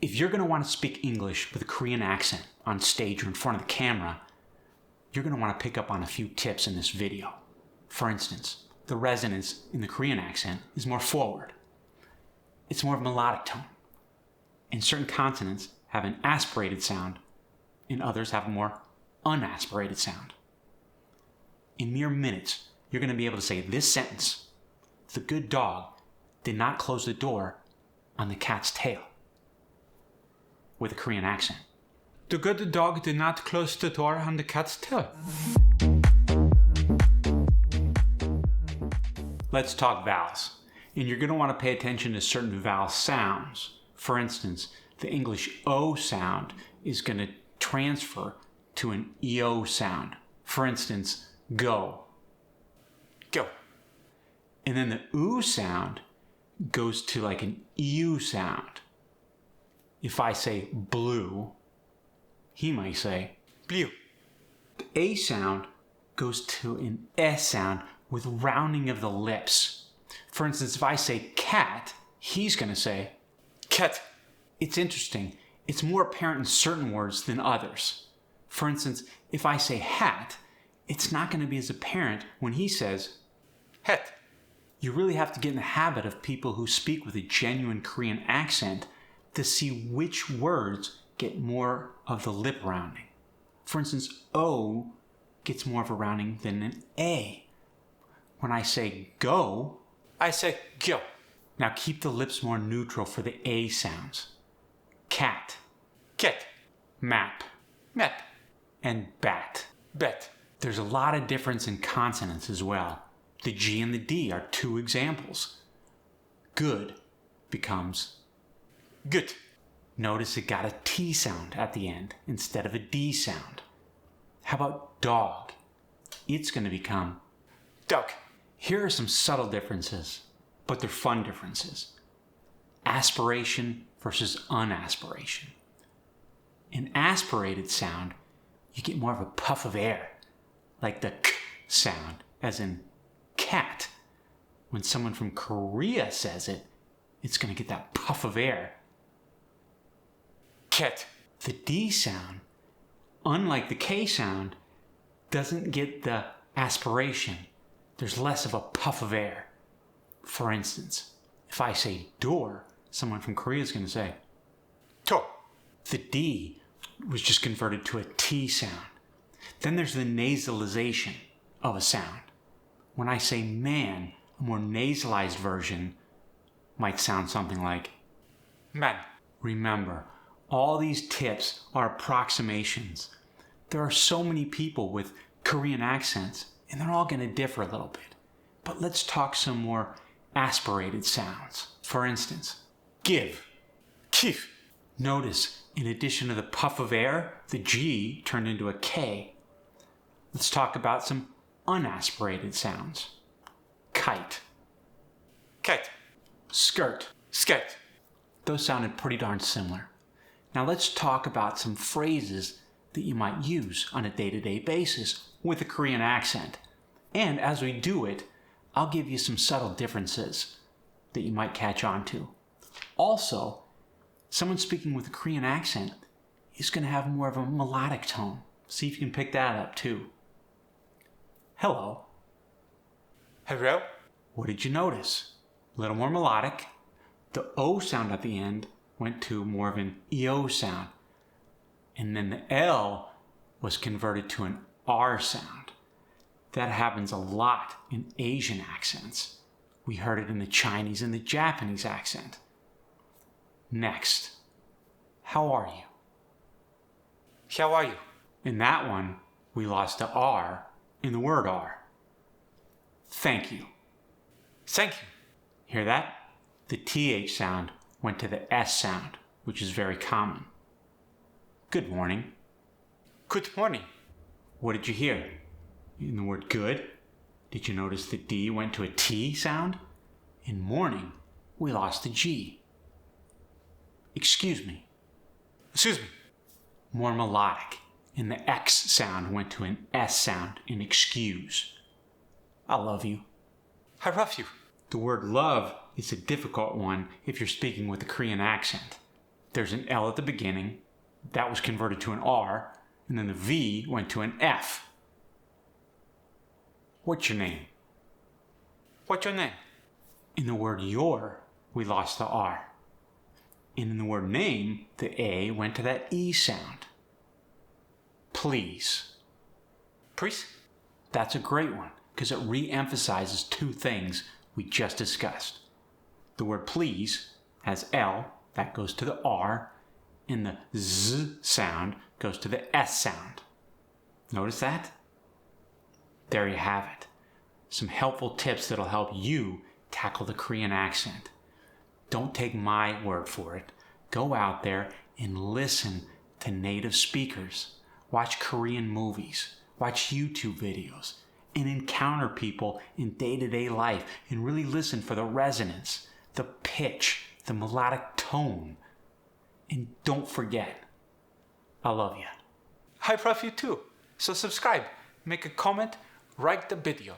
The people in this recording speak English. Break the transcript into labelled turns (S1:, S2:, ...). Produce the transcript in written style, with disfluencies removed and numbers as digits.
S1: If you're going to want to speak English with a Korean accent on stage or in front of the camera, you're going to want to pick up on a few tips in this video. For instance, the resonance in the Korean accent is more forward. It's more of a melodic tone. And certain consonants have an aspirated sound, and others have a more unaspirated sound. In mere minutes, you're going to be able to say this sentence: the good dog did not close the door on the cat's tail, with a Korean accent.
S2: The good dog did not close the door on the cat's tail.
S1: Let's talk vowels. And you're going to want to pay attention to certain vowel sounds. For instance, the English O sound is going to transfer to an EO sound. For instance, go. Go. And then the U sound goes to like an EU sound. If I say blue, he might say blue. The A sound goes to an S sound with rounding of the lips. For instance, if I say cat, he's going to say cat. It's interesting. It's more apparent in certain words than others. For instance, if I say hat, it's not going to be as apparent when he says hat. You really have to get in the habit of people who speak with a genuine Korean accent to see which words get more of the lip rounding. For instance, O gets more of a rounding than an A. When I say go, I say go. Now keep the lips more neutral for the A sounds. Cat, cat, map, map, and bat, bat. There's a lot of difference in consonants as well. The G and the D are two examples. Good becomes good. Notice it got a T sound at the end instead of a D sound. How about dog? It's going to become dog. Here are some subtle differences, but they're fun differences. Aspiration versus unaspiration. An aspirated sound, you get more of a puff of air, like the k sound, as in cat. When someone from Korea says it, it's going to get that puff of air. Cat. The D sound, unlike the K sound, doesn't get the aspiration. There's less of a puff of air. For instance, if I say door, someone from Korea is going to say to. The D was just converted to a T sound. Then there's the nasalization of a sound. When I say man, a more nasalized version might sound something like man. Remember, all these tips are approximations. There are so many people with Korean accents, and they're all going to differ a little bit. But let's talk some more aspirated sounds. For instance, give, give. Notice, in addition to the puff of air, the G turned into a K. Let's talk about some unaspirated sounds. Kite, kite. Skirt, skirt. Those sounded pretty darn similar. Now let's talk about some phrases that you might use on a day-to-day basis with a Korean accent. And as we do it, I'll give you some subtle differences that you might catch on to. Also, someone speaking with a Korean accent is going to have more of a melodic tone. See if you can pick that up too. Hello. Hello. What did you notice? A little more melodic. The O sound at the end went to more of an EO sound. And then the L was converted to an R sound. That happens a lot in Asian accents. We heard it in the Chinese and the Japanese accent. Next, how are you? How are you? In that one, we lost the R in the word are. Thank you. Thank you. Hear that? The TH sound went to the S sound, which is very common. Good morning. Good morning. What did you hear? In the word good, did you notice the D went to a T sound? In morning, we lost the G. Excuse me. Excuse me. More melodic. And the X sound went to an S sound in excuse. I love you. I love you. The word love is a difficult one if you're speaking with a Korean accent. There's an L at the beginning. That was converted to an R. And then the V went to an F. What's your name?
S2: What's your name?
S1: In the word your, we lost the R. And in the word name, the A went to that E sound. Please.
S2: Please?
S1: That's a great one because it re-emphasizes two things we just discussed. The word please has L, that goes to the R, and the Z sound goes to the S sound. Notice that? There you have it. Some helpful tips that'll help you tackle the Korean accent. Don't take my word for it. Go out there and listen to native speakers. Watch Korean movies. Watch YouTube videos. And encounter people in day-to-day life and really listen for the resonance, the pitch, the melodic tone. And don't forget, I love you.
S2: I love you too. So subscribe, make a comment, like the video.